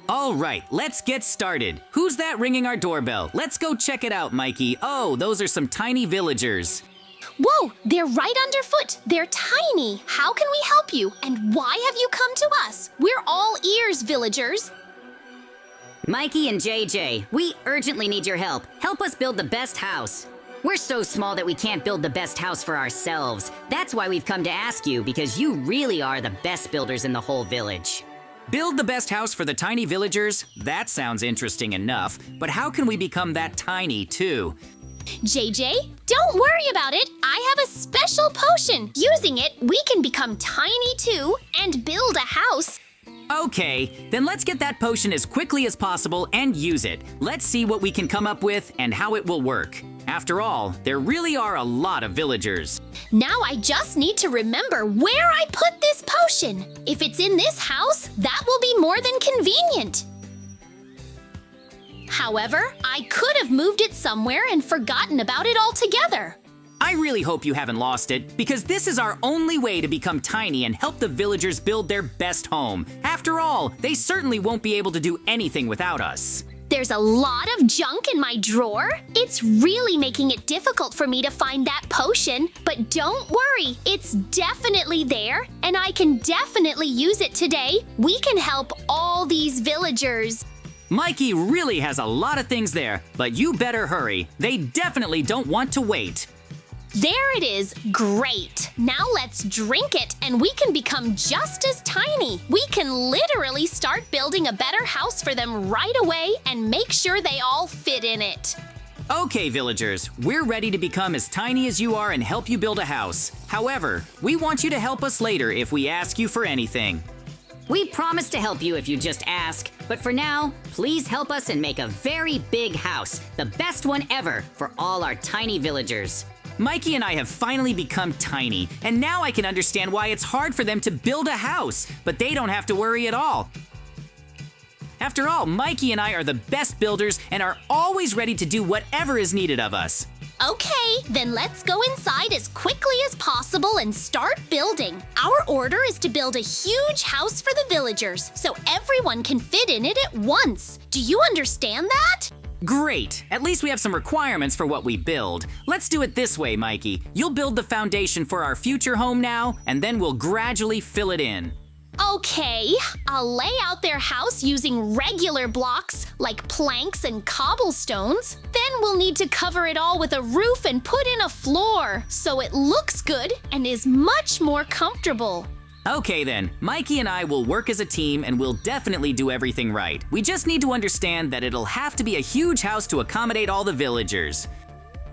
All right, let's get started. Who's that ringing our doorbell? Let's go check it out, Mikey. Oh, those are some tiny villagers. Whoa, they're right underfoot. They're tiny. How can we help you? And why have you come to us? We're all ears, villagers. Mikey and JJ, we urgently need your help. Help us build the best house. We're so small that we can't build the best house for ourselves. That's why we've come to ask you, because you really are the best builders in the whole village. Build the best house for the tiny villagers? That sounds interesting enough, but how can we become that tiny too? JJ, don't worry about it. I have a special potion. Using it, we can become tiny too and build a house. Okay, then let's get that potion as quickly as possible and use it. Let's see what we can come up with and how it will work. After all, there really are a lot of villagers. Now I just need to remember where I put this potion. If it's in this house, that will be more than convenient. However, I could have moved it somewhere and forgotten about it altogether. I really hope you haven't lost it, because this is our only way to become tiny and help the villagers build their best home. After all, they certainly won't be able to do anything without us. There's a lot of junk in my drawer. It's really making it difficult for me to find that potion, but don't worry, it's definitely there, and I can definitely use it today. We can help all these villagers. Mikey really has a lot of things there, but you better hurry. They definitely don't want to wait. There it is. Great. Now let's drink it and we can become just as tiny. We can literally start building a better house for them right away and make sure they all fit in it. Okay, villagers, we're ready to become as tiny as you are and help you build a house. However, we want you to help us later if we ask you for anything. We promise to help you if you just ask, but for now, please help us and make a very big house, the best one ever for all our tiny villagers. Mikey and I have finally become tiny, and now I can understand why it's hard for them to build a house, but they don't have to worry at all. After all, Mikey and I are the best builders and are always ready to do whatever is needed of us. Okay, then let's go inside as quickly as possible and start building. Our order is to build a huge house for the villagers, so everyone can fit in it at once. Do you understand that? Great! At least we have some requirements for what we build. Let's do it this way, Mikey. You'll build the foundation for our future home now, and then we'll gradually fill it in. Okay, I'll lay out their house using regular blocks like planks and cobblestones. Then we'll need to cover it all with a roof and put in a floor so it looks good and is much more comfortable. Okay then, Mikey and I will work as a team and we'll definitely do everything right. We just need to understand that it'll have to be a huge house to accommodate all the villagers.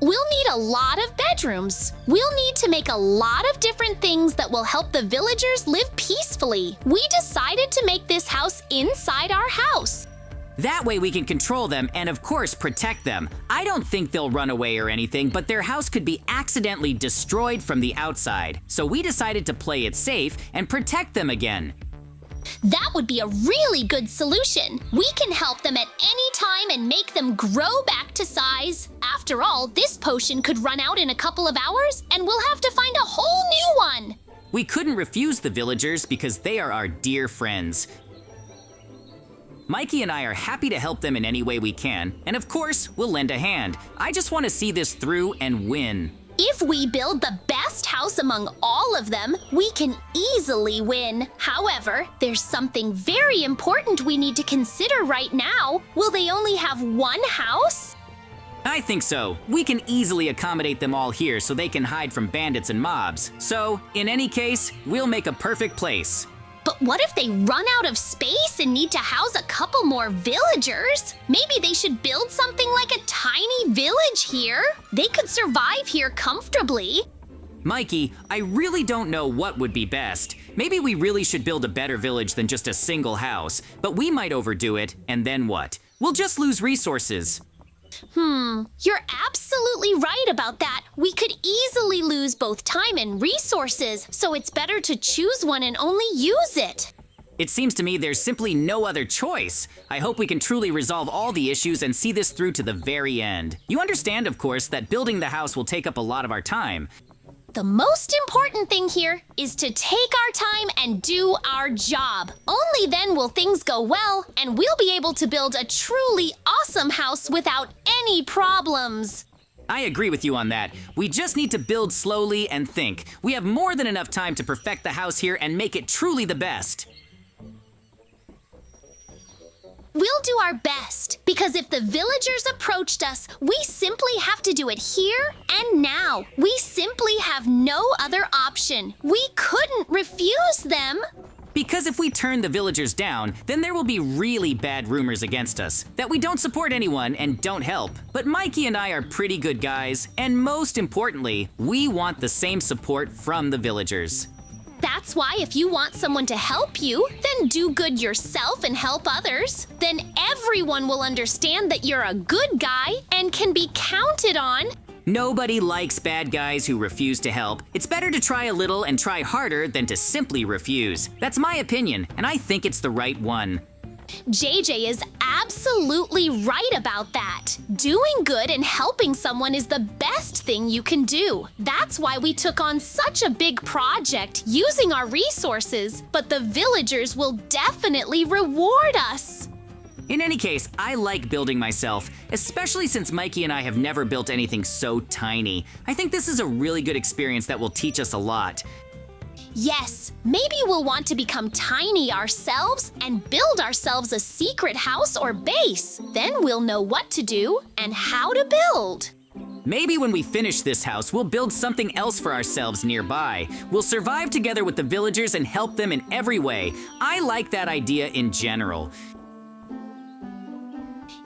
We'll need a lot of bedrooms. We'll need to make a lot of different things that will help the villagers live peacefully. We decided to make this house inside our house. That way we can control them and of course protect them. I don't think they'll run away or anything, but their house could be accidentally destroyed from the outside. So we decided to play it safe and protect them again. That would be a really good solution. We can help them at any time and make them grow back to size. After all, this potion could run out in a couple of hours and we'll have to find a whole new one. We couldn't refuse the villagers because they are our dear friends. Mikey and I are happy to help them in any way we can, and of course, we'll lend a hand. I just want to see this through and win. If we build the best house among all of them, we can easily win. However, there's something very important we need to consider right now. Will they only have one house? I think so. We can easily accommodate them all here so they can hide from bandits and mobs. So, in any case, we'll make a perfect place. But what if they run out of space and need to house a couple more villagers? Maybe they should build something like a tiny village here. They could survive here comfortably. Mikey, I really don't know what would be best. Maybe we really should build a better village than just a single house, but we might overdo it, and then what? We'll just lose resources. You're absolutely right about that. We could easily lose both time and resources, so it's better to choose one and only use it. It seems to me there's simply no other choice. I hope we can truly resolve all the issues and see this through to the very end. You understand, of course, that building the house will take up a lot of our time. The most important thing here is to take our time and do our job. Only then will things go well, and we'll be able to build a truly awesome house without any problems. I agree with you on that. We just need to build slowly and think. We have more than enough time to perfect the house here and make it truly the best. We'll do our best, because if the villagers approached us, we simply have to do it here and now. We simply have no other option. We couldn't refuse them. Because if we turn the villagers down, then there will be really bad rumors against us, that we don't support anyone and don't help. But Mikey and I are pretty good guys, and most importantly, we want the same support from the villagers. That's why if you want someone to help you, then do good yourself and help others. Then everyone will understand that you're a good guy and can be counted on. Nobody likes bad guys who refuse to help. It's better to try a little and try harder than to simply refuse. That's my opinion, and I think it's the right one. JJ is absolutely right about that. Doing good and helping someone is the best thing you can do. That's why we took on such a big project using our resources, but the villagers will definitely reward us. In any case, I like building myself, especially since Mikey and I have never built anything so tiny. I think this is a really good experience that will teach us a lot. Yes, maybe we'll want to become tiny ourselves and build ourselves a secret house or base. Then we'll know what to do and how to build. Maybe when we finish this house, we'll build something else for ourselves nearby. We'll survive together with the villagers and help them in every way. I like that idea in general.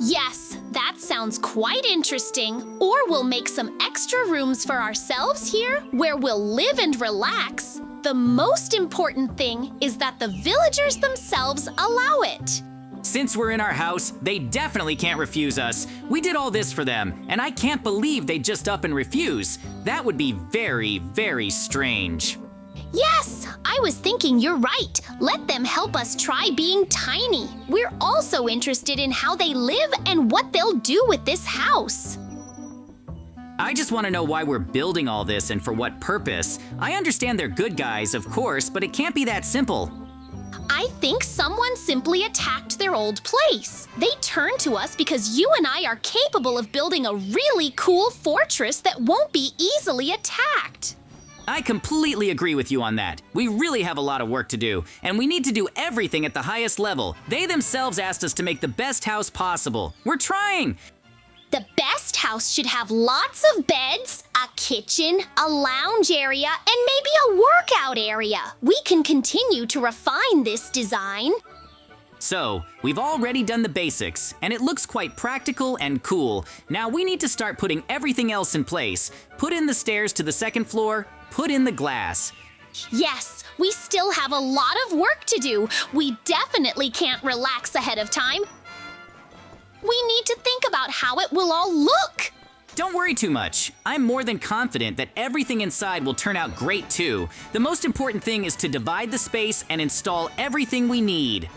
Yes, that sounds quite interesting. Or we'll make some extra rooms for ourselves here where we'll live and relax. The most important thing is that the villagers themselves allow it. Since we're in our house, they definitely can't refuse us. We did all this for them, and I can't believe they just up and refuse. That would be very, very strange. Yes, I was thinking you're right. Let them help us try being tiny. We're also interested in how they live and what they'll do with this house. I just want to know why we're building all this and for what purpose. I understand they're good guys, of course, but it can't be that simple. I think someone simply attacked their old place. They turned to us because you and I are capable of building a really cool fortress that won't be easily attacked. I completely agree with you on that. We really have a lot of work to do, and we need to do everything at the highest level. They themselves asked us to make the best house possible. We're trying! The best house should have lots of beds, a kitchen, a lounge area, and maybe a workout area. We can continue to refine this design. So, we've already done the basics, and it looks quite practical and cool. Now we need to start putting everything else in place. Put in the stairs to the second floor, put in the glass. Yes, we still have a lot of work to do. We definitely can't relax ahead of time. We need to think about how it will all look. Don't worry too much. I'm more than confident that everything inside will turn out great too. The most important thing is to divide the space and install everything we need.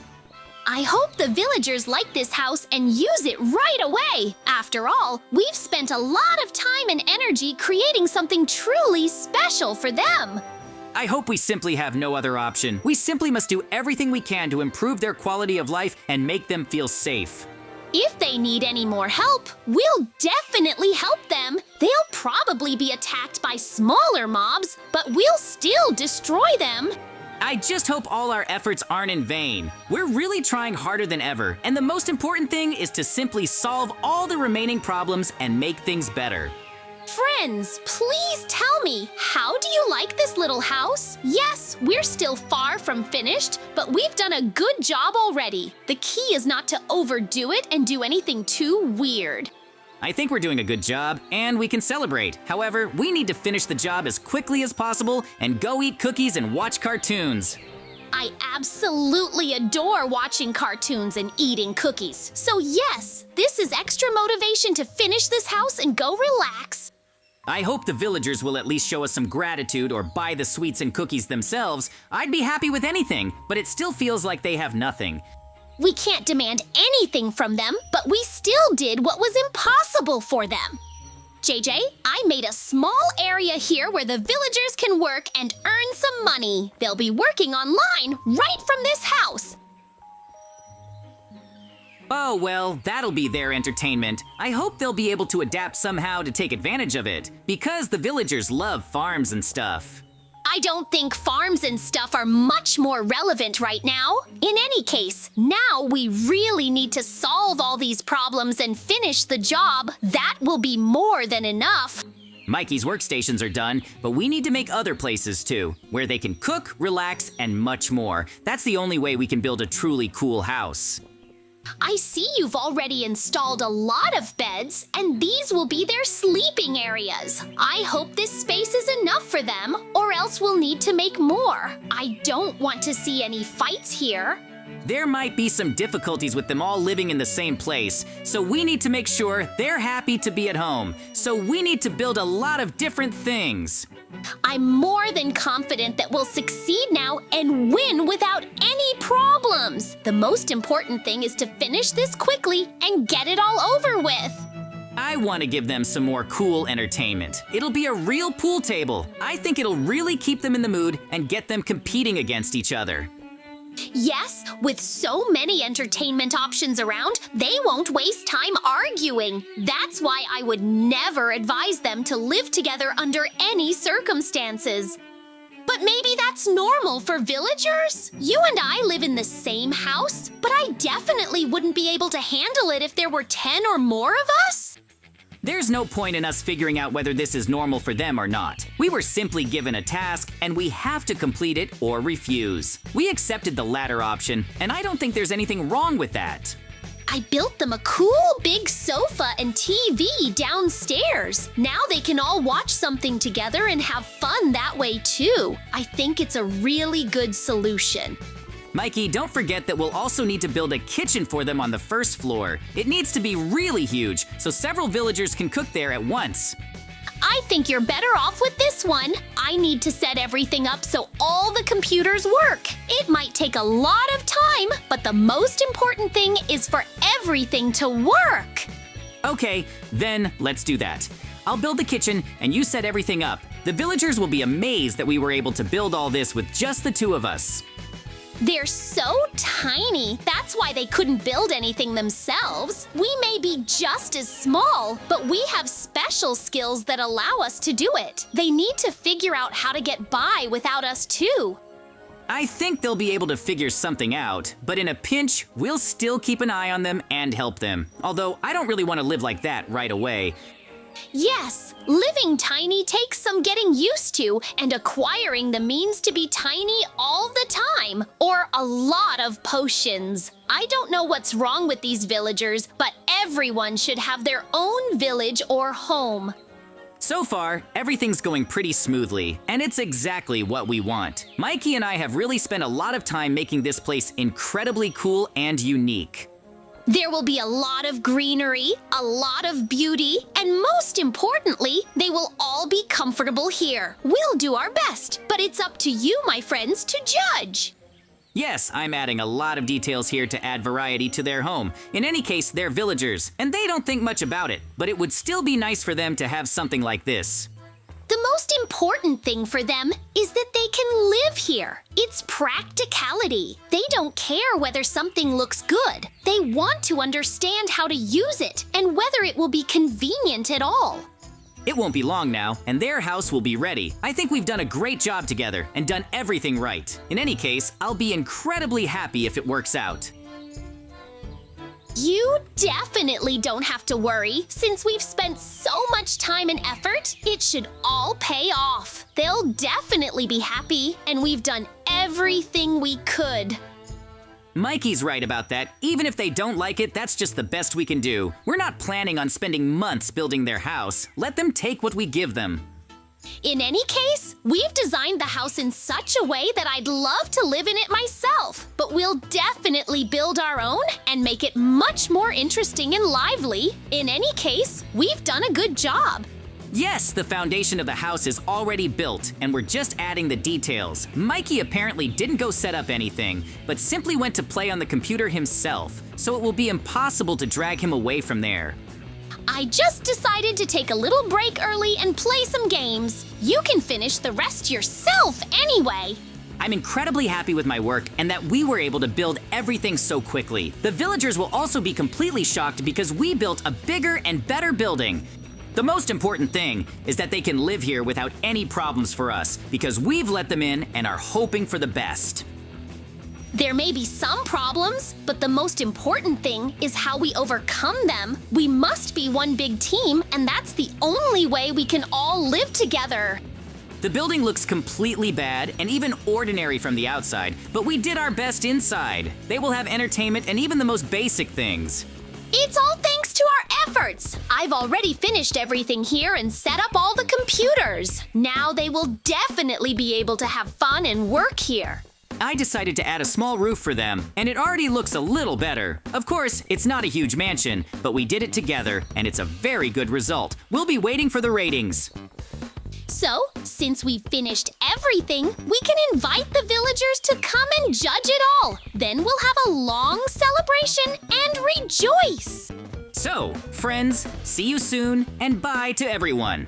I hope the villagers like this house and use it right away. After all, we've spent a lot of time and energy creating something truly special for them. I hope we simply have no other option. We simply must do everything we can to improve their quality of life and make them feel safe. If they need any more help, we'll definitely help them. They'll probably be attacked by smaller mobs, but we'll still destroy them. I just hope all our efforts aren't in vain. We're really trying harder than ever, and the most important thing is to simply solve all the remaining problems and make things better. Friends, please tell me, how do you like this little house? Yes, we're still far from finished, but we've done a good job already. The key is not to overdo it and do anything too weird. I think we're doing a good job, and we can celebrate. However, we need to finish the job as quickly as possible and go eat cookies and watch cartoons. I absolutely adore watching cartoons and eating cookies. So yes, this is extra motivation to finish this house and go relax. I hope the villagers will at least show us some gratitude or buy the sweets and cookies themselves. I'd be happy with anything, but it still feels like they have nothing. We can't demand anything from them, but we still did what was impossible for them. JJ. I made a small area here where the villagers can work and earn some money. They'll be working online right from this house. Oh, well, that'll be their entertainment. I hope they'll be able to adapt somehow to take advantage of it, because the villagers love farms and stuff. I don't think farms and stuff are much more relevant right now. In any case, now we really need to solve all these problems and finish the job. That will be more than enough. Mikey's workstations are done, but we need to make other places too, where they can cook, relax, and much more. That's the only way we can build a truly cool house. I see you've already installed a lot of beds, and these will be their sleeping areas. I hope this space is enough for them, or else we'll need to make more. I don't want to see any fights here. There might be some difficulties with them all living in the same place, so we need to make sure they're happy to be at home. So we need to build a lot of different things. I'm more than confident that we'll succeed now and win without any problems. The most important thing is to finish this quickly and get it all over with. I want to give them some more cool entertainment. It'll be a real pool table. I think it'll really keep them in the mood and get them competing against each other. Yes, with so many entertainment options around, they won't waste time arguing. That's why I would never advise them to live together under any circumstances. But maybe that's normal for villagers? You and I live in the same house, but I definitely wouldn't be able to handle it if there were 10 or more of us. There's no point in us figuring out whether this is normal for them or not. We were simply given a task, and we have to complete it or refuse. We accepted the latter option, and I don't think there's anything wrong with that. I built them a cool big sofa and TV downstairs. Now they can all watch something together and have fun that way too. I think it's a really good solution. Mikey, don't forget that we'll also need to build a kitchen for them on the first floor. It needs to be really huge, so several villagers can cook there at once. I think you're better off with this one. I need to set everything up so all the computers work. It might take a lot of time, but the most important thing is for everything to work. Okay, then let's do that. I'll build the kitchen and you set everything up. The villagers will be amazed that we were able to build all this with just the two of us. They're so tiny. That's why they couldn't build anything themselves. We may be just as small, but we have special skills that allow us to do it. They need to figure out how to get by without us too. I think they'll be able to figure something out, but in a pinch, we'll still keep an eye on them and help them. Although I don't really want to live like that right away. Yes, living tiny takes some getting used to and acquiring the means to be tiny all the time, or a lot of potions. I don't know what's wrong with these villagers, but everyone should have their own village or home. So far, everything's going pretty smoothly, and it's exactly what we want. Mikey and I have really spent a lot of time making this place incredibly cool and unique. There will be a lot of greenery, a lot of beauty, and most importantly, they will all be comfortable here. We'll do our best, but it's up to you, my friends, to judge. Yes, I'm adding a lot of details here to add variety to their home. In any case, they're villagers, and they don't think much about it, but it would still be nice for them to have something like this. The most important thing for them is that they can live here. It's practicality. They don't care whether something looks good. They want to understand how to use it and whether it will be convenient at all. It won't be long now, and their house will be ready. I think we've done a great job together and done everything right. In any case, I'll be incredibly happy if it works out. You definitely don't have to worry. Since we've spent so much time and effort, it should all pay off. They'll definitely be happy, and we've done everything we could. Mikey's right about that. Even if they don't like it, that's just the best we can do. We're not planning on spending months building their house. Let them take what we give them. In any case, we've designed the house in such a way that I'd love to live in it myself, but we'll definitely build our own and make it much more interesting and lively. In any case, we've done a good job. Yes, the foundation of the house is already built, and we're just adding the details. Mikey apparently didn't go set up anything, but simply went to play on the computer himself, so it will be impossible to drag him away from there. I just decided to take a little break early and play some games. You can finish the rest yourself anyway. I'm incredibly happy with my work and that we were able to build everything so quickly. The villagers will also be completely shocked because we built a bigger and better building. The most important thing is that they can live here without any problems for us because we've let them in and are hoping for the best. There may be some problems, but the most important thing is how we overcome them. We must be one big team, and that's the only way we can all live together. The building looks completely bad and even ordinary from the outside, but we did our best inside. They will have entertainment and even the most basic things. It's all thanks to our efforts. I've already finished everything here and set up all the computers. Now they will definitely be able to have fun and work here. I decided to add a small roof for them, and it already looks a little better. Of course, it's not a huge mansion, but we did it together, and it's a very good result. We'll be waiting for the ratings. So, since we've finished everything, we can invite the villagers to come and judge it all. Then we'll have a long celebration and rejoice. So, friends, see you soon, and bye to everyone.